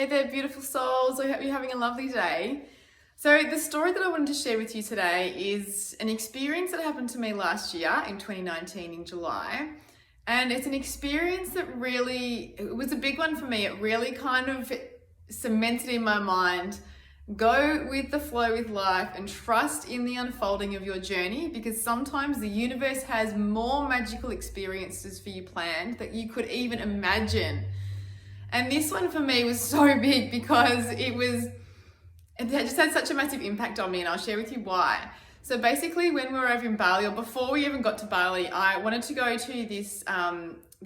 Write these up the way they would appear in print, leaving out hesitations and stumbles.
Hey there, beautiful souls. I hope you're having a lovely day. So the story that I wanted to share with you today is an experience that happened to me last year in 2019 in July. And it's an experience that it was a big one for me. It really kind of cemented in my mind, go with the flow with life and trust in the unfolding of your journey, because sometimes the universe has more magical experiences for you planned that you could even imagine. And this one for me was so big because it just had such a massive impact on me, and I'll share with you why. So basically, when we were over in Bali, or before we even got to Bali, I wanted to go to this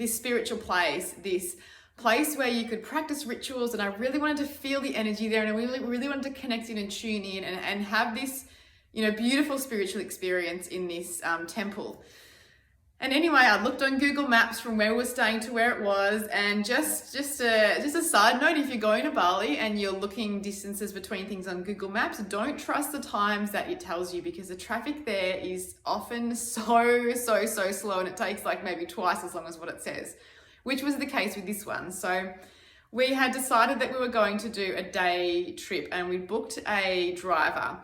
spiritual place, this place where you could practice rituals, and I really wanted to feel the energy there, and I really wanted to connect in and tune in and have this, beautiful spiritual experience in this temple. And anyway, I looked on Google Maps from where we were staying to where it was, and just a side note, if you're going to Bali and you're looking distances between things on Google Maps, don't trust the times that it tells you, because the traffic there is often so slow, and it takes like maybe twice as long as what it says, which was the case with this one. So we had decided that we were going to do a day trip, and we booked a driver.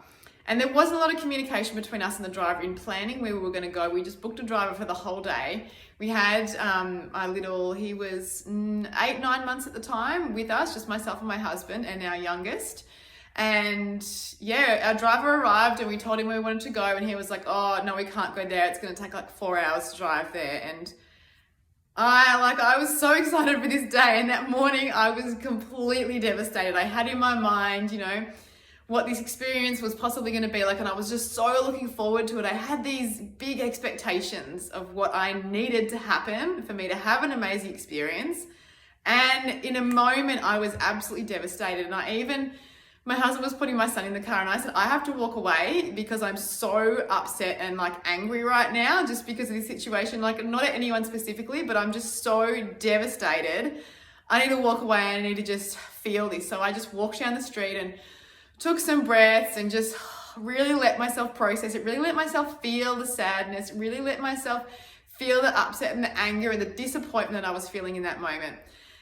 And there wasn't a lot of communication between us and the driver in planning where we were going to go. We just booked a driver for the whole day. We had he was 8-9 months at the time with us, just myself and my husband and our youngest. And yeah, our driver arrived and we told him where we wanted to go, and he was like, oh no, we can't go there. It's going to take like 4 hours to drive there. And I was so excited for this day. And that morning I was completely devastated. I had in my mind, what this experience was possibly going to be like, and I was just so looking forward to it. I had these big expectations of what I needed to happen for me to have an amazing experience, and in a moment I was absolutely devastated. And my husband was putting my son in the car, and I said, I have to walk away because I'm so upset and angry right now just because of this situation, not at anyone specifically, but I'm just so devastated. I need to walk away and I need to just feel this. So I just walked down the street and took some breaths and just really let myself process it, really let myself feel the sadness, really let myself feel the upset and the anger and the disappointment that I was feeling in that moment.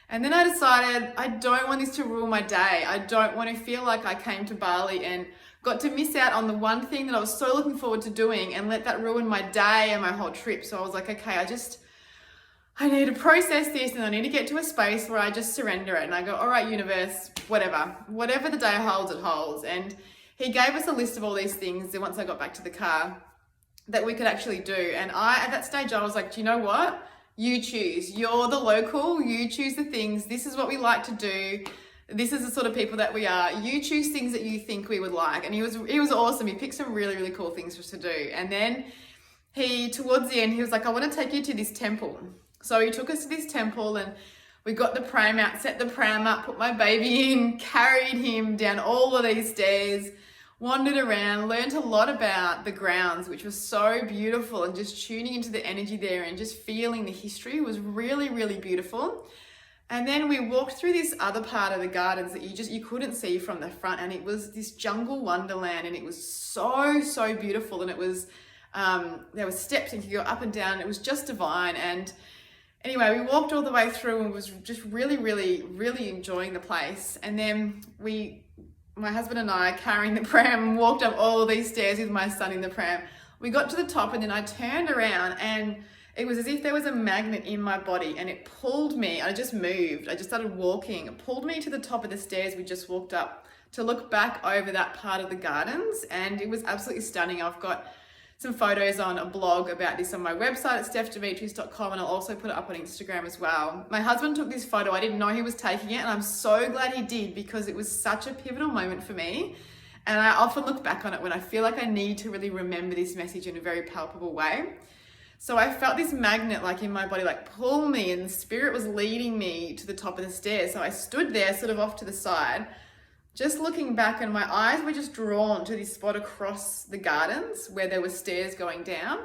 And then I decided I don't want this to ruin my day. I don't want to feel like I came to Bali and got to miss out on the one thing that I was so looking forward to doing and let that ruin my day and my whole trip. So I was like, okay, I need to process this, and I need to get to a space where I just surrender it. And I go, all right, universe, whatever the day holds, it holds. And he gave us a list of all these things once I got back to the car that we could actually do. And at that stage, I was like, do you know what? You choose. You're the local. You choose the things. This is what we like to do. This is the sort of people that we are. You choose things that you think we would like. And he was awesome. He picked some really, really cool things for us to do. And then towards the end, he was like, I want to take you to this temple. So he took us to this temple, and we got the pram out, set the pram up, put my baby in, carried him down all of these stairs, wandered around, learned a lot about the grounds, which was so beautiful, and just tuning into the energy there and just feeling the history was really, really beautiful. And then we walked through this other part of the gardens that you couldn't see from the front, and it was this jungle wonderland, and it was so beautiful. And it was there were steps and you could go up and down. It was just divine. And anyway, we walked all the way through and was just really, really, really enjoying the place. And then my husband and I, carrying the pram, walked up all these stairs with my son in the pram. We got to the top, and then I turned around, and it was as if there was a magnet in my body, and it pulled me. I just moved. I just started walking. It pulled me to the top of the stairs we just walked up to look back over that part of the gardens, and it was absolutely stunning. I've got some photos on a blog about this on my website at stephxx.com, and I'll also put it up on Instagram as well. My husband took this photo. I didn't know he was taking it, and I'm so glad he did, because it was such a pivotal moment for me. And I often look back on it when I feel like I need to really remember this message in a very palpable way. So I felt this magnet in my body pull me, and the spirit was leading me to the top of the stairs. So I stood there sort of off to the side, just looking back, and my eyes were just drawn to this spot across the gardens where there were stairs going down.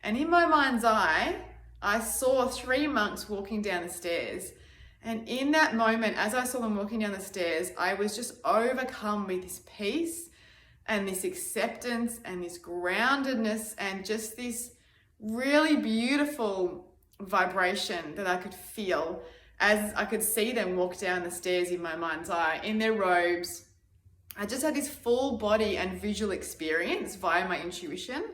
And in my mind's eye, I saw 3 monks walking down the stairs. And in that moment, as I saw them walking down the stairs, I was just overcome with this peace and this acceptance and this groundedness and just this really beautiful vibration that I could feel as I could see them walk down the stairs in my mind's eye in their robes. I just had this full body and visual experience via my intuition.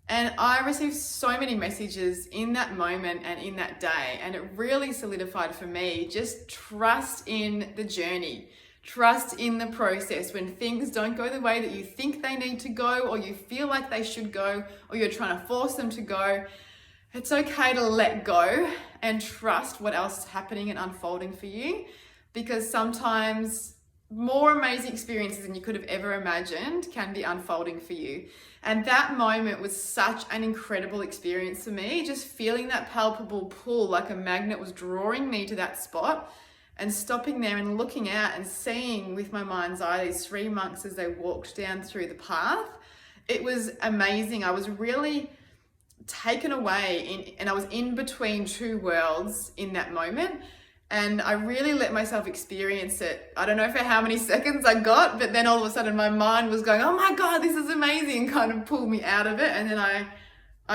And I received so many messages in that moment and in that day. And it really solidified for me, just trust in the journey, trust in the process. When things don't go the way that you think they need to go, or you feel like they should go, or you're trying to force them to go, it's okay to let go and trust what else is happening and unfolding for you, because sometimes more amazing experiences than you could have ever imagined can be unfolding for you. And that moment was such an incredible experience for me, just feeling that palpable pull, like a magnet was drawing me to that spot, and stopping there and looking out and seeing with my mind's eye these 3 monks as they walked down through the path. It was amazing. I was really taken away and I was in between two worlds in that moment. And I really let myself experience it. I don't know for how many seconds I got, but then all of a sudden my mind was going, oh my God, this is amazing, kind of pulled me out of it. And then I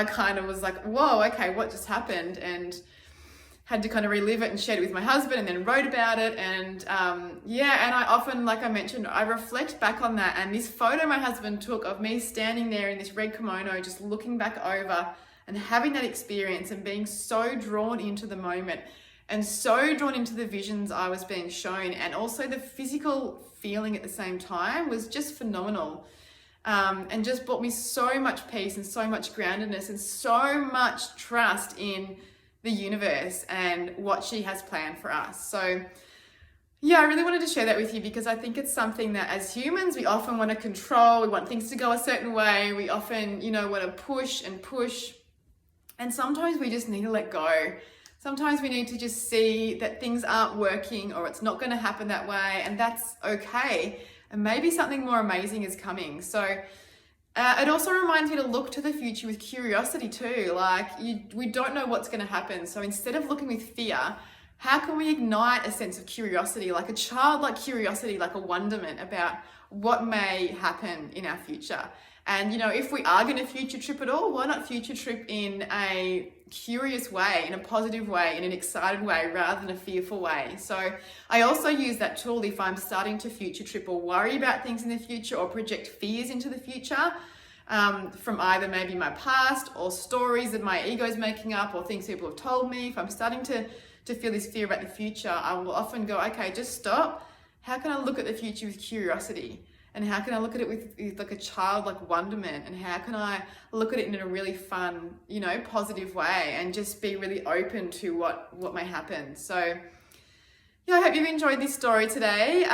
kind of was like, whoa, okay, what just happened? And had to kind of relive it and shared it with my husband, and then wrote about it. And and I often, like I mentioned, I reflect back on that. And this photo my husband took of me standing there in this red kimono, just looking back over and having that experience and being so drawn into the moment and so drawn into the visions I was being shown, and also the physical feeling at the same time, was just phenomenal. And just brought me so much peace and so much groundedness and so much trust in the universe and what she has planned for us. So yeah, I really wanted to share that with you, because I think it's something that as humans, we often want to control, we want things to go a certain way, we often, want to push and push. And sometimes we just need to let go. Sometimes we need to just see that things aren't working, or it's not going to happen that way, and that's okay. And maybe something more amazing is coming. So it also reminds me to look to the future with curiosity too. We don't know what's going to happen. So instead of looking with fear, how can we ignite a sense of curiosity, like a childlike curiosity, like a wonderment about what may happen in our future? And, if we are going to future trip at all, why not future trip in a curious way, in a positive way, in an excited way, rather than a fearful way? So I also use that tool if I'm starting to future trip or worry about things in the future, or project fears into the future, from either maybe my past or stories that my ego is making up, or things people have told me. If I'm starting to feel this fear about the future, I will often go, okay, just stop. How can I look at the future with curiosity? And how can I look at it with like a childlike wonderment? And how can I look at it in a really fun, positive way, and just be really open to what may happen? So yeah, I hope you've enjoyed this story today.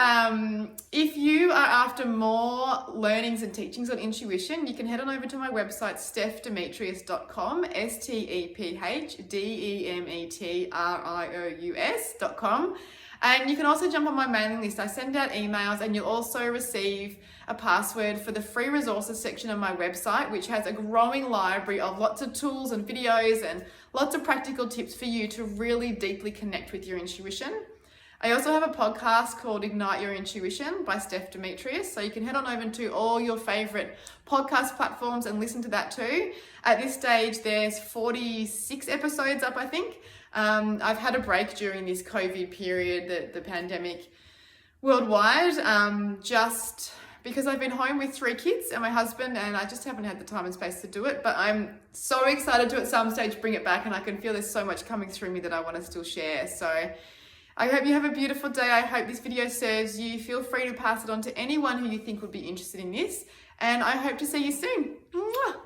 If you are after more learnings and teachings on intuition, you can head on over to my website, stephdemetrius.com, STEPHDEMETRIOUS.com. And you can also jump on my mailing list. I send out emails, and you'll also receive a password for the free resources section of my website, which has a growing library of lots of tools and videos and lots of practical tips for you to really deeply connect with your intuition. I also have a podcast called Ignite Your Intuition by Steph Demetrius. So you can head on over to all your favorite podcast platforms and listen to that too. At this stage, there's 46 episodes up, I think. I've had a break during this COVID period, the pandemic worldwide, just because I've been home with 3 kids and my husband, and I just haven't had the time and space to do it. But I'm so excited to at some stage bring it back, and I can feel there's so much coming through me that I want to still share. So I hope you have a beautiful day. I hope this video serves you. Feel free to pass it on to anyone who you think would be interested in this, and I hope to see you soon. Mwah!